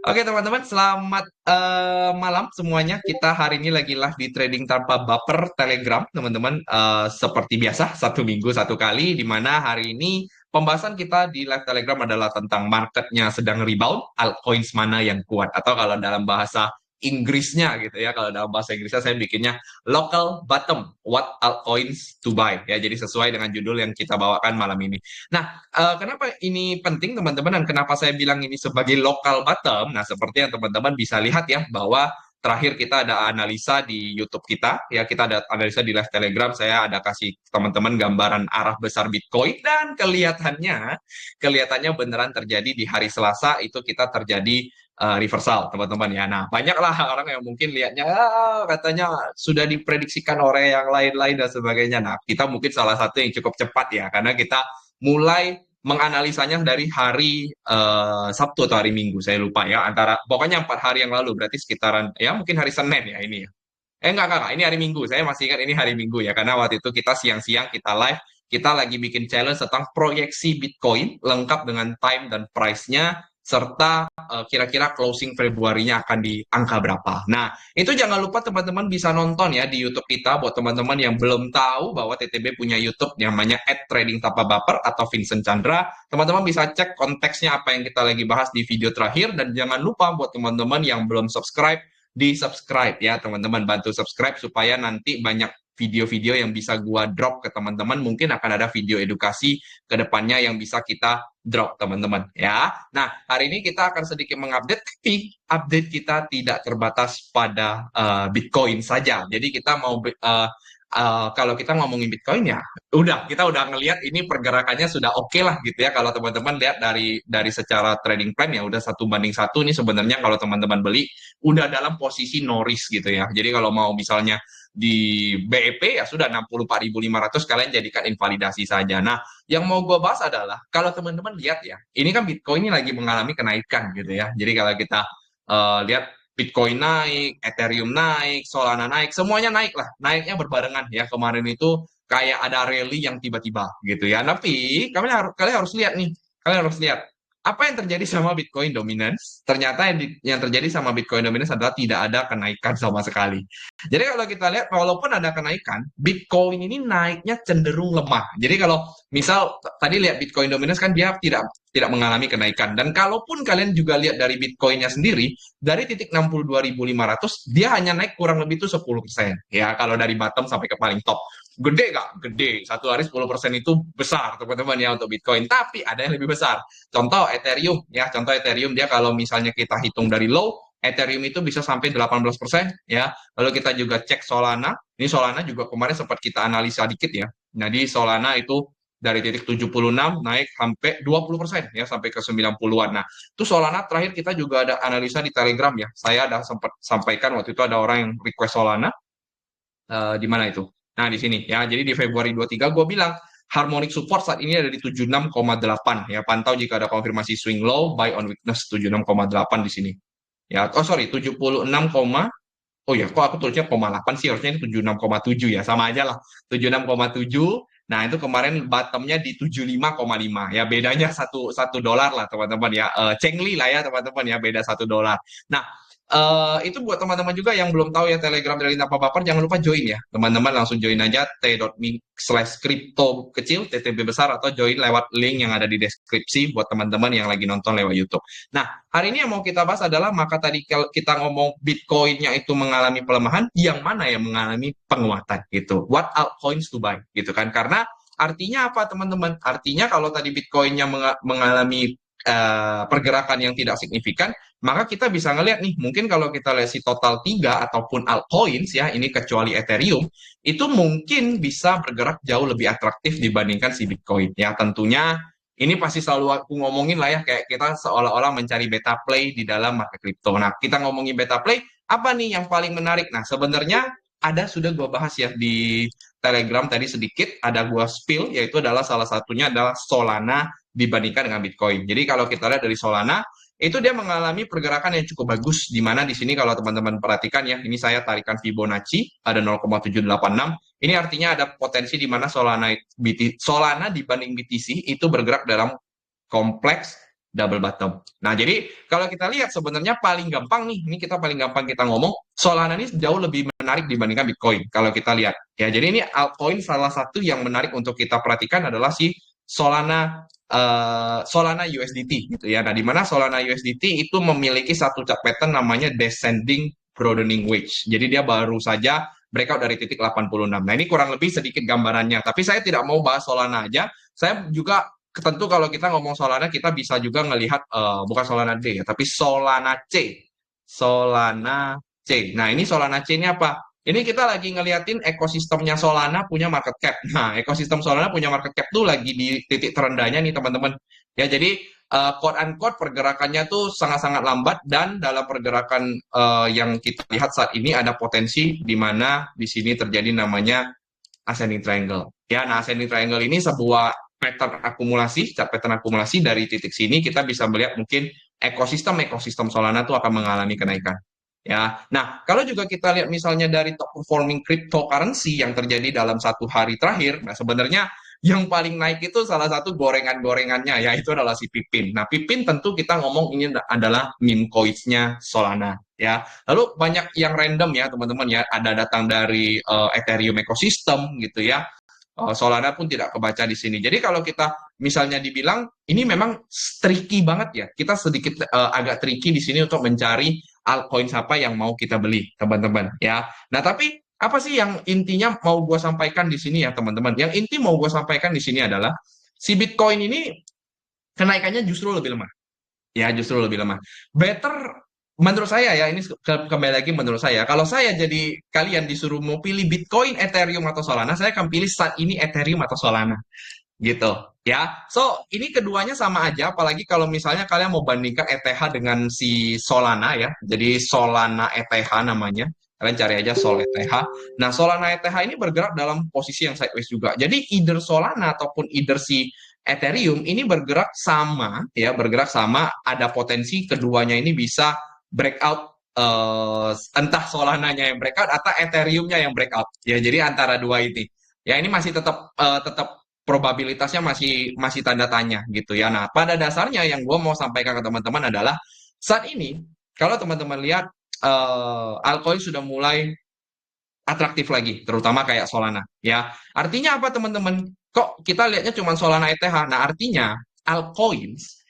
Oke teman-teman, selamat malam semuanya. Kita hari ini lagi live di Trading Tanpa Baper Telegram, teman-teman. Seperti biasa, satu minggu satu kali, di mana hari ini pembahasan kita di live Telegram adalah tentang marketnya sedang rebound, altcoins mana yang kuat. Atau kalau dalam bahasa Inggrisnya gitu ya, kalau dalam bahasa Inggrisnya saya bikinnya local bottom, what altcoins to buy. Ya, jadi sesuai dengan judul yang kita bawakan malam ini. Nah, kenapa ini penting teman-teman dan kenapa saya bilang ini sebagai local bottom? Nah, seperti yang teman-teman bisa lihat ya bahwa terakhir kita ada analisa di YouTube kita, ya kita ada analisa di live Telegram, saya ada kasih teman-teman gambaran arah besar Bitcoin dan kelihatannya beneran terjadi di hari Selasa itu kita terjadi reversal teman-teman ya. Nah, banyaklah orang yang mungkin lihatnya katanya sudah diprediksikan oleh yang lain-lain dan sebagainya. Nah, kita mungkin salah satu yang cukup cepat ya karena kita mulai menganalisanya dari hari Sabtu atau hari Minggu, saya lupa ya, antara pokoknya 4 hari yang lalu, berarti sekitaran ya mungkin hari Senin ya ini ya. Enggak, ini hari Minggu, saya masih ingat ini hari Minggu ya, karena waktu itu kita siang-siang kita live, kita lagi bikin challenge tentang proyeksi Bitcoin, lengkap dengan time dan price-nya, serta kira-kira closing Februarinya akan di angka berapa. Nah, itu jangan lupa teman-teman bisa nonton ya di YouTube kita, buat teman-teman yang belum tahu bahwa TTB punya YouTube yang namanya @trading_tanpa_baper atau Vincent Chandra, teman-teman bisa cek konteksnya apa yang kita lagi bahas di video terakhir, dan jangan lupa buat teman-teman yang belum subscribe, di subscribe ya teman-teman, bantu subscribe supaya nanti banyak video-video yang bisa gua drop ke teman-teman, mungkin akan ada video edukasi ke depannya yang bisa kita drop teman-teman ya. Nah, hari ini kita akan sedikit mengupdate, tapi update kita tidak terbatas pada Bitcoin saja. Jadi kita mau kalau kita ngomongin Bitcoin ya, kita udah ngelihat ini pergerakannya sudah oke lah gitu ya. Kalau teman-teman lihat dari secara trading plan ya udah 1:1 ini sebenarnya kalau teman-teman beli udah dalam posisi no risk gitu ya. Jadi kalau mau misalnya di BEP ya sudah 64.500, kalian jadikan invalidasi saja. Nah, yang mau gue bahas adalah kalau teman-teman lihat ya, ini kan Bitcoin ini lagi mengalami kenaikan gitu ya. Jadi kalau kita lihat Bitcoin naik, Ethereum naik, Solana naik, semuanya naik lah. Naiknya berbarengan ya. Kemarin itu kayak ada rally yang tiba-tiba gitu ya. Tapi kalian harus lihat nih. Kalian harus lihat apa yang terjadi sama Bitcoin dominance. Ternyata yang terjadi sama Bitcoin dominance adalah tidak ada kenaikan sama sekali. Jadi kalau kita lihat, walaupun ada kenaikan, Bitcoin ini naiknya cenderung lemah. Jadi kalau misal tadi lihat Bitcoin dominance kan dia tidak mengalami kenaikan. Dan kalaupun kalian juga lihat dari Bitcoinnya sendiri, dari titik 62.500, dia hanya naik kurang lebih itu 10%. Ya, kalau dari bottom sampai ke paling top. Gede gak? Gede. Satu hari 10% itu besar, teman-teman ya, untuk Bitcoin. Tapi ada yang lebih besar. Contoh Ethereum, ya. Contoh Ethereum, dia kalau misalnya kita hitung dari low, Ethereum itu bisa sampai 18%, ya. Lalu kita juga cek Solana. Ini Solana juga kemarin sempat kita analisa dikit ya. Jadi Solana itu dari titik 76 naik sampai 20% ya, sampai ke 90-an. Nah, itu Solana terakhir kita juga ada analisa di Telegram ya. Saya ada sempat sampaikan waktu itu ada orang yang request Solana di mana itu. Nah, di sini ya. Jadi di Februari 23 gue bilang harmonic support saat ini ada di 76,8 ya. Pantau jika ada konfirmasi swing low, buy on weakness 76,8 di sini. Ya, oh sorry, 76, oh ya, kok aku tulisnya 0,8 sih, harusnya ini 76,7 ya, sama aja lah, 76,7. Nah, itu kemarin bottomnya di 75,5 ya, bedanya satu dolar lah teman-teman ya. Cengli lah ya teman-teman ya, beda $1. Nah, itu buat teman-teman juga yang belum tahu ya Telegram dari Tanpa Baper, jangan lupa join ya teman-teman, langsung join aja t.me/crypto kecil TTB besar, atau join lewat link yang ada di deskripsi buat teman-teman yang lagi nonton lewat YouTube. Nah, hari ini yang mau kita bahas adalah, maka tadi kalau kita ngomong Bitcoin-nya itu mengalami pelemahan, yang mana yang mengalami penguatan gitu. What altcoins to buy gitu kan. Karena artinya apa teman-teman? Artinya kalau tadi Bitcoin-nya mengalami pergerakan yang tidak signifikan, maka kita bisa ngelihat nih, mungkin kalau kita lihat si total 3 ataupun altcoins ya, ini kecuali Ethereum, itu mungkin bisa bergerak jauh lebih atraktif dibandingkan si Bitcoin. Ya tentunya ini pasti selalu aku ngomongin lah ya, kayak kita seolah-olah mencari beta play di dalam market crypto. Nah, kita ngomongin beta play, apa nih yang paling menarik? Nah, sebenarnya ada, sudah gue bahas ya di Telegram tadi sedikit, ada gue spill, yaitu adalah salah satunya adalah Solana dibandingkan dengan Bitcoin. Jadi kalau kita lihat dari Solana, itu dia mengalami pergerakan yang cukup bagus, di mana di sini kalau teman-teman perhatikan ya, ini saya tarikan Fibonacci ada 0,786. Ini artinya ada potensi di mana Solana dibanding BTC itu bergerak dalam kompleks double bottom. Nah, jadi kalau kita lihat sebenarnya paling gampang nih, ini kita paling gampang kita ngomong, Solana ini jauh lebih menarik dibandingkan Bitcoin kalau kita lihat. Ya, jadi ini altcoin salah satu yang menarik untuk kita perhatikan adalah si Solana USDT gitu ya. Nah, di mana Solana USDT itu memiliki satu chart pattern namanya descending broadening wedge. Jadi dia baru saja breakout dari titik 86. Nah, ini kurang lebih sedikit gambarannya. Tapi saya tidak mau bahas Solana aja. Saya juga tentu kalau kita ngomong Solana, kita bisa juga ngelihat bukan Solana D ya, tapi Solana C. Solana C. Nah, ini Solana C ini apa? Ini kita lagi ngeliatin ekosistemnya Solana punya market cap. Nah, ekosistem Solana punya market cap tuh lagi di titik terendahnya nih, teman-teman. Ya, jadi quote unquote pergerakannya tuh sangat-sangat lambat dan dalam pergerakan yang kita lihat saat ini ada potensi di mana di sini terjadi namanya ascending triangle. Ya, nah ascending triangle ini sebuah pattern akumulasi dari titik sini kita bisa melihat mungkin ekosistem Solana itu akan mengalami kenaikan. Ya, nah kalau juga kita lihat misalnya dari top performing cryptocurrency yang terjadi dalam satu hari terakhir, nah sebenarnya yang paling naik itu salah satu gorengan-gorengannya yaitu adalah si Pipin. Nah, Pipin tentu kita ngomong ini adalah meme coins-nya Solana ya. Lalu banyak yang random ya teman-teman ya, ada datang dari Ethereum ecosystem gitu ya. Solana pun tidak kebaca di sini. Jadi kalau kita misalnya dibilang ini memang tricky banget ya. Kita sedikit agak tricky di sini untuk mencari altcoin apa yang mau kita beli, teman-teman ya. Nah, tapi apa sih yang intinya mau gue sampaikan di sini ya, teman-teman? Yang inti mau gue sampaikan di sini adalah si Bitcoin ini kenaikannya justru lebih lemah. Ya, justru lebih lemah. Better menurut saya ya, ini kembali lagi menurut saya. Kalau saya jadi kalian disuruh mau pilih Bitcoin, Ethereum atau Solana, saya akan pilih saat ini Ethereum atau Solana gitu ya. So, ini keduanya sama aja apalagi kalau misalnya kalian mau bandingkan ETH dengan si Solana ya. Jadi Solana ETH namanya. Kalian cari aja Sol ETH. Nah, Solana ETH ini bergerak dalam posisi yang sideways juga. Jadi either Solana ataupun either si Ethereum ini bergerak sama ya, bergerak sama, ada potensi keduanya ini bisa breakout entah Solananya yang breakout atau Ethereumnya yang breakout. Ya, jadi antara dua ini. Ya, ini masih tetap probabilitasnya masih masih tanda tanya gitu ya. Nah, pada dasarnya yang gue mau sampaikan ke teman-teman adalah saat ini kalau teman-teman lihat altcoin sudah mulai atraktif lagi, terutama kayak Solana ya. Artinya apa teman-teman? Kok kita lihatnya cuma Solana ETH? Nah, artinya altcoins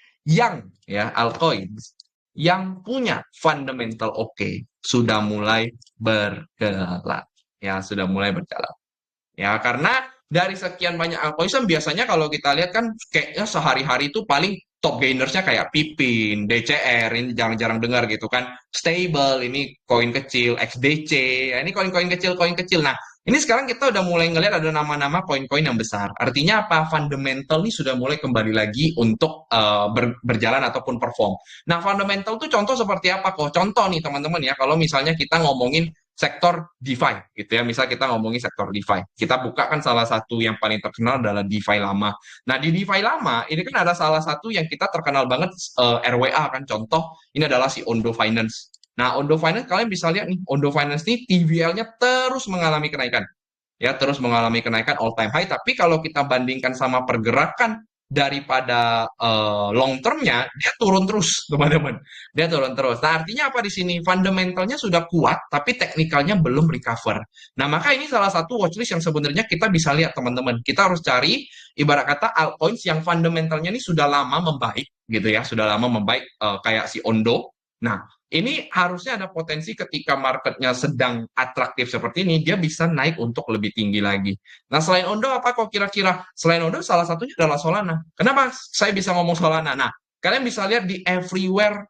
altcoins yang punya fundamental oke sudah mulai bergejolak. Ya, sudah mulai berjalan. Ya, karena dari sekian banyak altcoin biasanya kalau kita lihat kan kayaknya sehari-hari itu paling top gainersnya kayak Pipin, DCR, ini jarang-jarang dengar gitu kan. Stable, ini koin kecil, XDC, ya ini koin-koin kecil, koin kecil. Nah, ini sekarang kita udah mulai ngelihat ada nama-nama koin-koin yang besar. Artinya apa? Fundamental ini sudah mulai kembali lagi untuk berjalan ataupun perform. Nah, fundamental itu contoh seperti apa kok? Contoh nih teman-teman ya, kalau misalnya kita ngomongin sektor DeFi gitu ya. Misal kita ngomongin sektor DeFi. Kita buka kan salah satu yang paling terkenal adalah DeFi lama. Nah, di DeFi lama ini kan ada salah satu yang kita terkenal banget RWA kan contoh ini adalah si Ondo Finance. Nah, Ondo Finance kalian bisa lihat nih, Ondo Finance ini TVL-nya terus mengalami kenaikan. Ya, terus mengalami kenaikan all time high, tapi kalau kita bandingkan sama pergerakan daripada long termnya dia turun terus teman-teman, dia turun terus. Nah, artinya apa di sini? Fundamentalnya sudah kuat tapi teknikalnya belum recover. Nah, maka ini salah satu watchlist yang sebenarnya kita bisa lihat teman-teman, kita harus cari ibarat kata altcoins yang fundamentalnya ini sudah lama membaik gitu ya, sudah lama membaik kayak si Ondo. Nah, ini harusnya ada potensi ketika marketnya sedang atraktif seperti ini, dia bisa naik untuk lebih tinggi lagi. Nah, selain Ondo, apa kok kira-kira? Selain Ondo, salah satunya adalah Solana. Kenapa saya bisa ngomong Solana? Nah, kalian bisa lihat di everywhere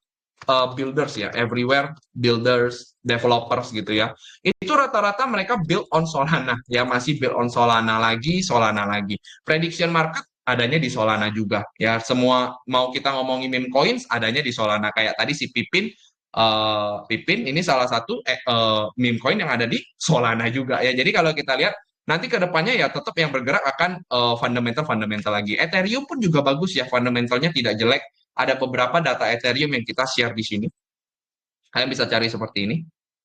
builders ya, everywhere builders, developers gitu ya. Itu rata-rata mereka build on Solana, ya masih build on Solana lagi, Solana lagi. Prediction market adanya di Solana juga, ya semua mau kita ngomongin meme coins adanya di Solana. Kayak tadi si Pipin, Pipin ini salah satu meme coin yang ada di Solana juga ya. Jadi kalau kita lihat nanti ke depannya ya tetap yang bergerak akan fundamental lagi. Ethereum pun juga bagus ya, fundamentalnya tidak jelek. Ada beberapa data Ethereum yang kita share di sini. Kalian bisa cari seperti ini.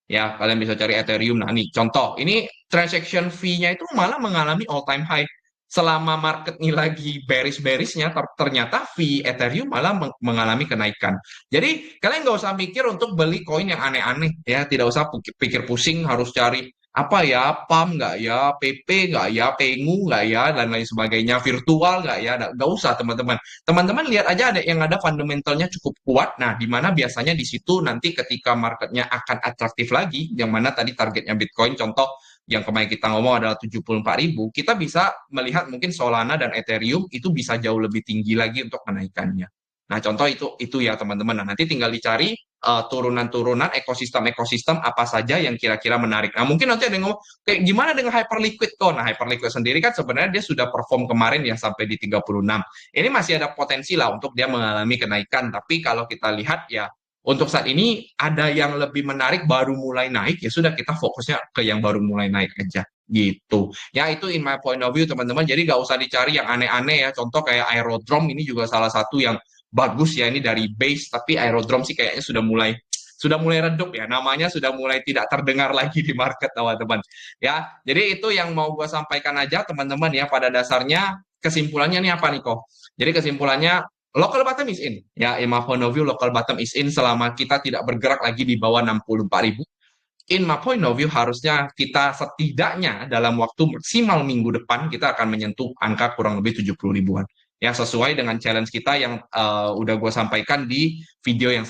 Ya, kalian bisa cari Ethereum. Nah, nih contoh. Ini transaction fee-nya itu malah mengalami all time high. selama market ini lagi bearish-bearishnya, ternyata fee Ethereum malah mengalami kenaikan. Jadi kalian nggak usah mikir untuk beli koin yang aneh-aneh ya, tidak usah pikir pusing harus cari apa ya, PAM nggak ya, PP nggak ya, Pengu nggak ya, dan lain sebagainya, virtual nggak ya, nggak usah teman-teman. Teman-teman lihat aja ada yang ada fundamentalnya cukup kuat. Nah, di mana biasanya di situ nanti ketika marketnya akan atraktif lagi, yang mana tadi targetnya Bitcoin, contoh yang kemarin kita ngomong adalah 74.000, kita bisa melihat mungkin Solana dan Ethereum itu bisa jauh lebih tinggi lagi untuk kenaikannya. Nah, contoh itu ya teman-teman. Nah, nanti tinggal dicari turunan-turunan ekosistem-ekosistem apa saja yang kira-kira menarik. Nah, mungkin nanti ada yang ngomong, kayak gimana dengan Hyperliquid kok? Nah, Hyperliquid sendiri kan sebenarnya dia sudah perform kemarin ya sampai di 36. Ini masih ada potensi lah untuk dia mengalami kenaikan. Tapi kalau kita lihat ya untuk saat ini ada yang lebih menarik baru mulai naik, ya sudah kita fokusnya ke yang baru mulai naik aja gitu. Ya itu in my point of view teman-teman. Jadi nggak usah dicari yang aneh-aneh ya. Contoh kayak Aerodrome ini juga salah satu yang bagus ya, ini dari base, tapi Aerodrome sih kayaknya sudah mulai redup ya. Namanya sudah mulai tidak terdengar lagi di market teman-teman. Ya, jadi itu yang mau gue sampaikan aja teman-teman ya. Pada dasarnya kesimpulannya nih apa nih kok? Jadi kesimpulannya local bottom is in. Ya, in my point of view, local bottom is in selama kita tidak bergerak lagi di bawah 64.000. In my point of view, harusnya kita setidaknya dalam waktu maksimal minggu depan, kita akan menyentuh angka kurang lebih 70 ribuan. Ya, sesuai dengan challenge kita yang udah gue sampaikan di video yang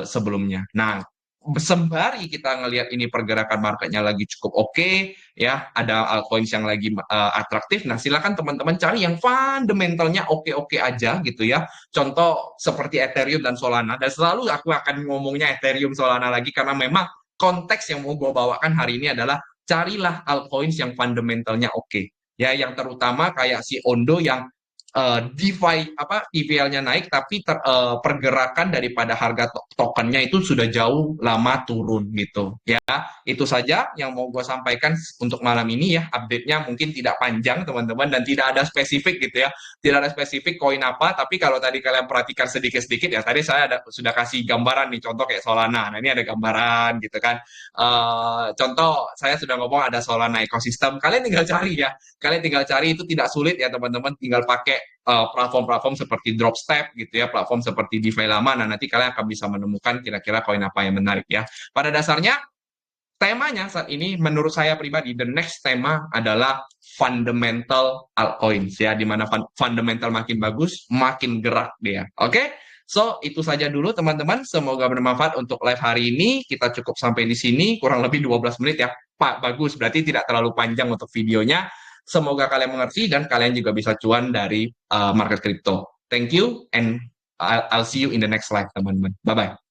sebelumnya. Nah, sembari kita ngelihat ini pergerakan marketnya lagi cukup oke, ya ada altcoins yang lagi atraktif. Nah, silakan teman-teman cari yang fundamentalnya oke-oke aja gitu ya. Contoh seperti Ethereum dan Solana. Dan selalu aku akan ngomongnya Ethereum Solana lagi karena memang konteks yang mau gue bawakan hari ini adalah carilah altcoins yang fundamentalnya oke. Ya, yang terutama kayak si Ondo yang DeFi apa EVL-nya naik tapi pergerakan daripada harga tokennya itu sudah jauh lama turun gitu ya. Itu saja yang mau gue sampaikan untuk malam ini ya. Update-nya mungkin tidak panjang teman-teman dan tidak ada spesifik gitu ya, tidak ada spesifik koin apa, tapi kalau tadi kalian perhatikan sedikit-sedikit ya, tadi saya sudah kasih gambaran nih, contoh kayak Solana. Nah, ini ada gambaran gitu kan. Contoh saya sudah ngomong ada Solana ekosistem, kalian tinggal cari ya, kalian tinggal cari, itu tidak sulit ya teman-teman, tinggal pakai platform-platform seperti Dropstep gitu ya, platform seperti DeFi lama. Nah, nanti kalian akan bisa menemukan kira-kira koin apa yang menarik ya. Pada dasarnya temanya saat ini menurut saya pribadi, the next tema adalah fundamental altcoins ya, di mana fundamental makin bagus, makin gerak dia. Oke? So, itu saja dulu teman-teman. Semoga bermanfaat untuk live hari ini. Kita cukup sampai di sini, kurang lebih 12 menit ya. Pak, bagus. Berarti tidak terlalu panjang untuk videonya. Semoga kalian mengerti dan kalian juga bisa cuan dari market crypto. Thank you and I'll see you in the next live teman-teman. Bye-bye.